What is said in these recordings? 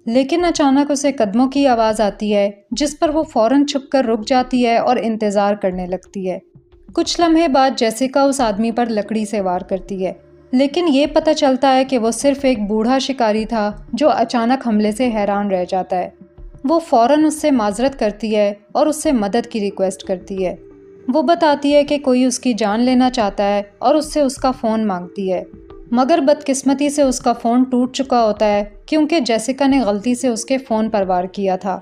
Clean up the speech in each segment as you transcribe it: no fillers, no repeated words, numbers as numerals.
लेकिन अचानक उसे कदमों की आवाज़ आती है, जिस पर वो फ़ौरन छुपकर रुक जाती है और इंतज़ार करने लगती है। कुछ लम्हे बाद जेसिका उस आदमी पर लकड़ी से वार करती है, लेकिन ये पता चलता है कि वो सिर्फ एक बूढ़ा शिकारी था जो अचानक हमले से हैरान रह जाता है। वो फ़ौरन उससे माजरत करती है और उससे मदद की रिक्वेस्ट करती है। वो बताती है कि कोई उसकी जान लेना चाहता है और उससे उसका फ़ोन मांगती है, मगर बदकिस्मती से उसका फ़ोन टूट चुका होता है क्योंकि जेसिका ने गलती से उसके फ़ोन पर वार किया था।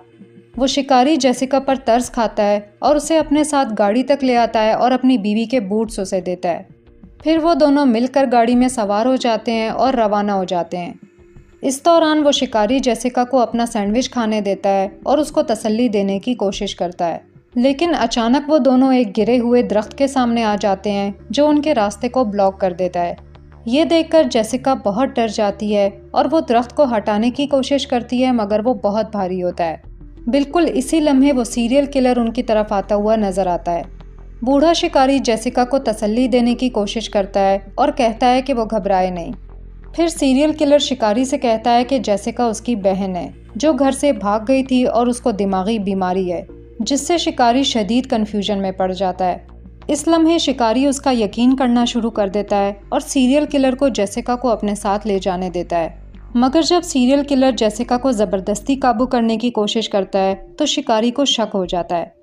वो शिकारी जेसिका पर तरस खाता है और उसे अपने साथ गाड़ी तक ले आता है और अपनी बीवी के बूट्स उसे देता है। फिर वो दोनों मिलकर गाड़ी में सवार हो जाते हैं और रवाना हो जाते हैं। इस दौरान वो शिकारी जेसिका को अपना सैंडविच खाने देता है और उसको तसल्ली देने की कोशिश करता है, लेकिन अचानक वो दोनों एक गिरे हुए दरख्त के सामने आ जाते हैं जो उनके रास्ते को ब्लॉक कर देता है। ये देखकर जेसिका बहुत डर जाती है और वो दरख्त को हटाने की कोशिश करती है, मगर वो बहुत भारी होता है। बिल्कुल इसी लम्हे वो सीरियल किलर उनकी तरफ आता हुआ नजर आता है। बूढ़ा शिकारी जेसिका को तसल्ली देने की कोशिश करता है और कहता है कि वो घबराए नहीं। फिर सीरियल किलर शिकारी से कहता है कि जेसिका उसकी बहन है जो घर से भाग गई थी और उसको दिमागी बीमारी है, जिससे शिकारी शदीद कन्फ्यूजन में पड़ जाता है। इस लम्हे शिकारी उसका यकीन करना शुरू कर देता है और सीरियल किलर को जेसिका को अपने साथ ले जाने देता है। मगर जब सीरियल किलर जेसिका को ज़बरदस्ती काबू करने की कोशिश करता है तो शिकारी को शक हो जाता है।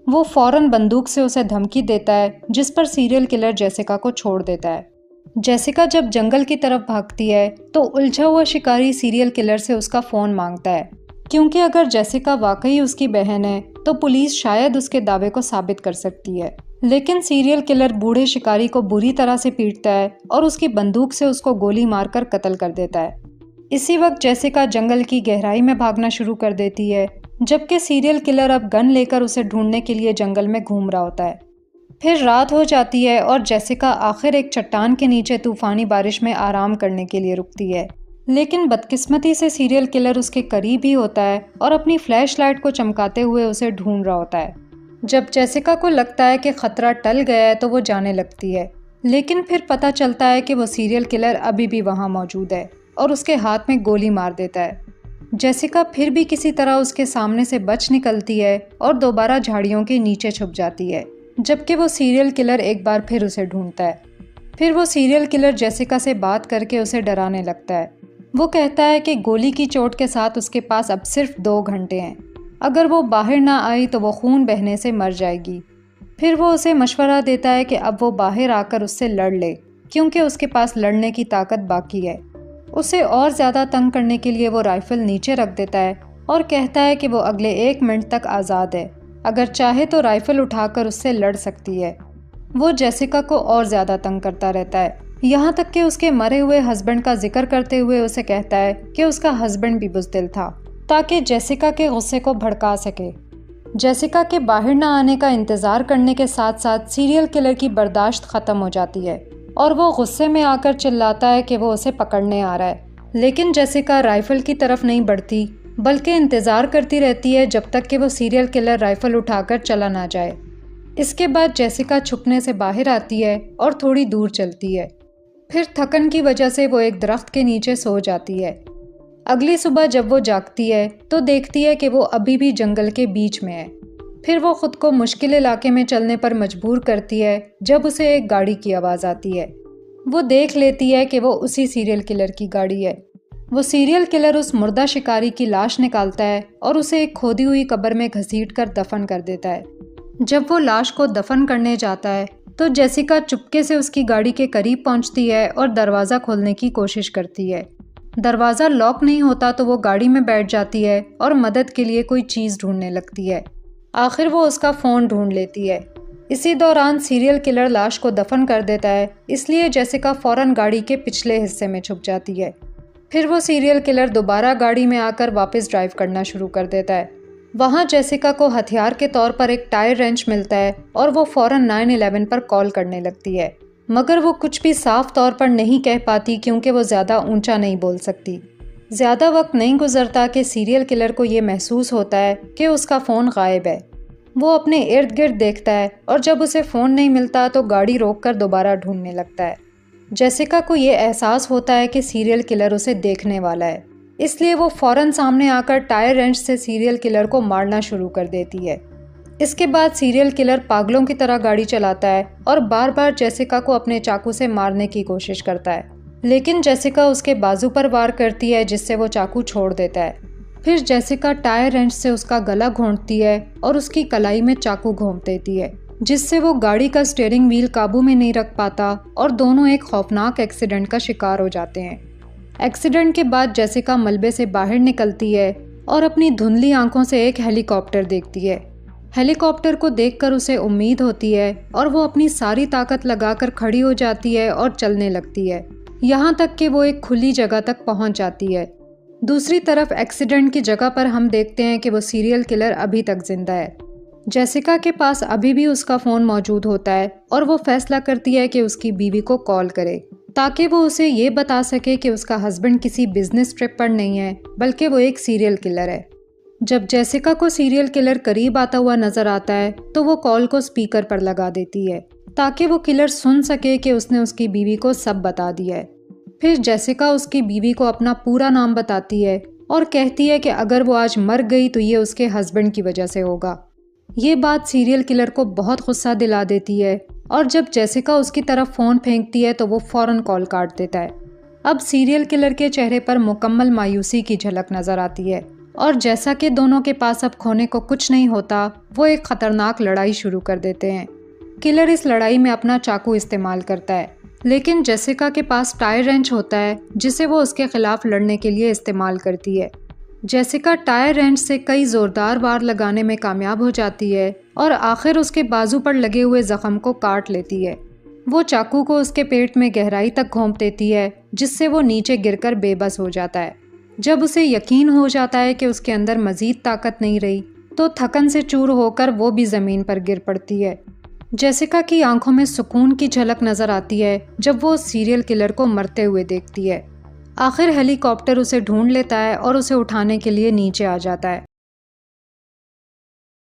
वो फ़ौरन बंदूक से उसे धमकी देता है, जिस पर सीरियल किलर जेसिका को छोड़ देता है। जेसिका जब जंगल की तरफ भागती है तो उलझा हुआ शिकारी सीरियल किलर से उसका फ़ोन मांगता है, क्योंकि अगर जेसिका वाकई उसकी बहन है तो पुलिस शायद उसके दावे को साबित कर सकती है। लेकिन सीरियल किलर बूढ़े शिकारी को बुरी तरह से पीटता है और उसकी बंदूक से उसको गोली मारकर कत्ल कर देता है। इसी वक्त जेसिका जंगल की गहराई में भागना शुरू कर देती है, जबकि सीरियल किलर अब गन लेकर उसे ढूंढने के लिए जंगल में घूम रहा होता है। फिर रात हो जाती है और जेसिका आखिर एक चट्टान के नीचे तूफानी बारिश में आराम करने के लिए रुकती है, लेकिन बदकिस्मती से सीरियल किलर उसके करीब ही होता है और अपनी फ्लैश लाइट को चमकाते हुए उसे ढूंढ रहा होता है। जब जेसिका को लगता है कि खतरा टल गया है तो वो जाने लगती है, लेकिन फिर पता चलता है कि वो सीरियल किलर अभी भी वहाँ मौजूद है और उसके हाथ में गोली मार देता है। जेसिका फिर भी किसी तरह उसके सामने से बच निकलती है और दोबारा झाड़ियों के नीचे छुप जाती है, जबकि वो सीरियल किलर एक बार फिर उसे ढूंढता है। फिर वो सीरियल किलर जेसिका से बात करके उसे डराने लगता है। वो कहता है कि गोली की चोट के साथ उसके पास अब सिर्फ 2 घंटे हैं। अगर वो बाहर ना आई तो वो खून बहने से मर जाएगी। फिर वो उसे मशवरा देता है कि अब वो बाहर आकर उससे लड़ ले, क्योंकि उसके पास लड़ने की ताकत बाकी है। उसे और ज़्यादा तंग करने के लिए वो राइफल नीचे रख देता है और कहता है कि वो अगले 1 मिनट तक आज़ाद है, अगर चाहे तो राइफल उठाकर उससे लड़ सकती है। वो जेसिका को और ज़्यादा तंग करता रहता है, यहाँ तक कि उसके मरे हुए हस्बैंड का जिक्र करते हुए उसे कहता है कि उसका हस्बैंड भी बुज़दिल था, ताकि जेसिका के गुस्से को भड़का सके। जेसिका के बाहर ना आने का इंतज़ार करने के साथ साथ सीरियल किलर की बर्दाश्त ख़त्म हो जाती है और वो गुस्से में आकर चिल्लाता है कि वो उसे पकड़ने आ रहा है। लेकिन जेसिका राइफल की तरफ नहीं बढ़ती, बल्कि इंतज़ार करती रहती है जब तक कि वो सीरियल किलर राइफल उठाकर चला ना जाए। इसके बाद जेसिका छुपने से बाहर आती है और थोड़ी दूर चलती है। फिर थकन की वजह से वो एक दरख्त के नीचे सो जाती है। अगली सुबह जब वो जागती है तो देखती है कि वो अभी भी जंगल के बीच में है। फिर वो खुद को मुश्किल इलाके में चलने पर मजबूर करती है जब उसे एक गाड़ी की आवाज़ आती है। वो देख लेती है कि वो उसी सीरियल किलर की गाड़ी है। वो सीरियल किलर उस मुर्दा शिकारी की लाश निकालता है और उसे एक खोदी हुई कब्र में घसीट कर दफन कर देता है। जब वो लाश को दफन करने जाता है तो जेसिका चुपके से उसकी गाड़ी के करीब पहुंचती है और दरवाज़ा खोलने की कोशिश करती है। दरवाज़ा लॉक नहीं होता तो वो गाड़ी में बैठ जाती है और मदद के लिए कोई चीज़ ढूंढने लगती है। आखिर वो उसका फ़ोन ढूंढ लेती है। इसी दौरान सीरियल किलर लाश को दफन कर देता है, इसलिए जेसिका फ़ौरन गाड़ी के पिछले हिस्से में छुप जाती है। फिर वो सीरियल किलर दोबारा गाड़ी में आकर वापस ड्राइव करना शुरू कर देता है। वहाँ जेसिका को हथियार के तौर पर एक टायर रेंच मिलता है और वो फ़ौरन 911 पर कॉल करने लगती है, मगर वो कुछ भी साफ तौर पर नहीं कह पाती क्योंकि वो ज़्यादा ऊंचा नहीं बोल सकती। ज़्यादा वक्त नहीं गुजरता कि सीरियल किलर को ये महसूस होता है कि उसका फ़ोन गायब है। वो अपने इर्द गिर्द देखता है और जब उसे फ़ोन नहीं मिलता तो गाड़ी रोककर दोबारा ढूंढने लगता है। जेसिका को ये एहसास होता है कि सीरियल किलर उसे देखने वाला है, इसलिए वो फौरन सामने आकर टायर रेंच से सीरियल किलर को मारना शुरू कर देती है। इसके बाद सीरियल किलर पागलों की तरह गाड़ी चलाता है और बार बार जेसिका को अपने चाकू से मारने की कोशिश करता है, लेकिन जेसिका उसके बाजू पर वार करती है जिससे वो चाकू छोड़ देता है। फिर जेसिका टायर रेंच से उसका गला घोंटती है और उसकी कलाई में चाकू घोंप देती है, जिससे वो गाड़ी का स्टीयरिंग व्हील काबू में नहीं रख पाता और दोनों एक खौफनाक एक्सीडेंट का शिकार हो जाते हैं। एक्सीडेंट के बाद जेसिका मलबे से बाहर निकलती है और अपनी धुंधली आंखों से एक हेलीकॉप्टर देखती है। हेलीकॉप्टर को देखकर उसे उम्मीद होती है और वो अपनी सारी ताकत लगाकर खड़ी हो जाती है और चलने लगती है, यहाँ तक कि वो एक खुली जगह तक पहुँच जाती है। दूसरी तरफ एक्सीडेंट की जगह पर हम देखते हैं कि वो सीरियल किलर अभी तक जिंदा है। जेसिका के पास अभी भी उसका फ़ोन मौजूद होता है और वो फैसला करती है कि उसकी बीवी को कॉल करे ताकि वो उसे ये बता सके कि उसका हस्बैंड किसी बिजनेस ट्रिप पर नहीं है, बल्कि वो एक सीरियल किलर है। जब जेसिका को सीरियल किलर करीब आता हुआ नजर आता है तो वो कॉल को स्पीकर पर लगा देती है ताकि वो किलर सुन सके कि उसने उसकी बीवी को सब बता दिया है। फिर जेसिका उसकी बीवी को अपना पूरा नाम बताती है और कहती है कि अगर वो आज मर गई तो ये उसके हस्बैंड की वजह से होगा। ये बात सीरियल किलर को बहुत गुस्सा दिला देती है और जब जेसिका उसकी तरफ फ़ोन फेंकती है तो वो फ़ौरन कॉल काट देता है। अब सीरियल किलर के चेहरे पर मुकम्मल मायूसी की झलक नज़र आती है और जैसा कि दोनों के पास अब खोने को कुछ नहीं होता, वो एक ख़तरनाक लड़ाई शुरू कर देते हैं। किलर इस लड़ाई में अपना चाकू इस्तेमाल करता है, लेकिन जेसिका के पास टायर रेंच होता है जिसे वो उसके खिलाफ लड़ने के लिए इस्तेमाल करती है। जेसिका टायर रेंच से कई ज़ोरदार वार लगाने में कामयाब हो जाती है और आखिर उसके बाजू पर लगे हुए ज़ख्म को काट लेती है। वो चाकू को उसके पेट में गहराई तक घोंप देती है जिससे वो नीचे गिरकर बेबस हो जाता है। जब उसे यकीन हो जाता है कि उसके अंदर मज़ीद ताकत नहीं रही तो थकन से चूर होकर वो भी ज़मीन पर गिर पड़ती है। जेसिका की आंखों में सुकून की झलक नज़र आती है जब वो सीरियल किलर को मरते हुए देखती है। आखिर हेलीकॉप्टर उसे ढूंढ लेता है और उसे उठाने के लिए नीचे आ जाता है।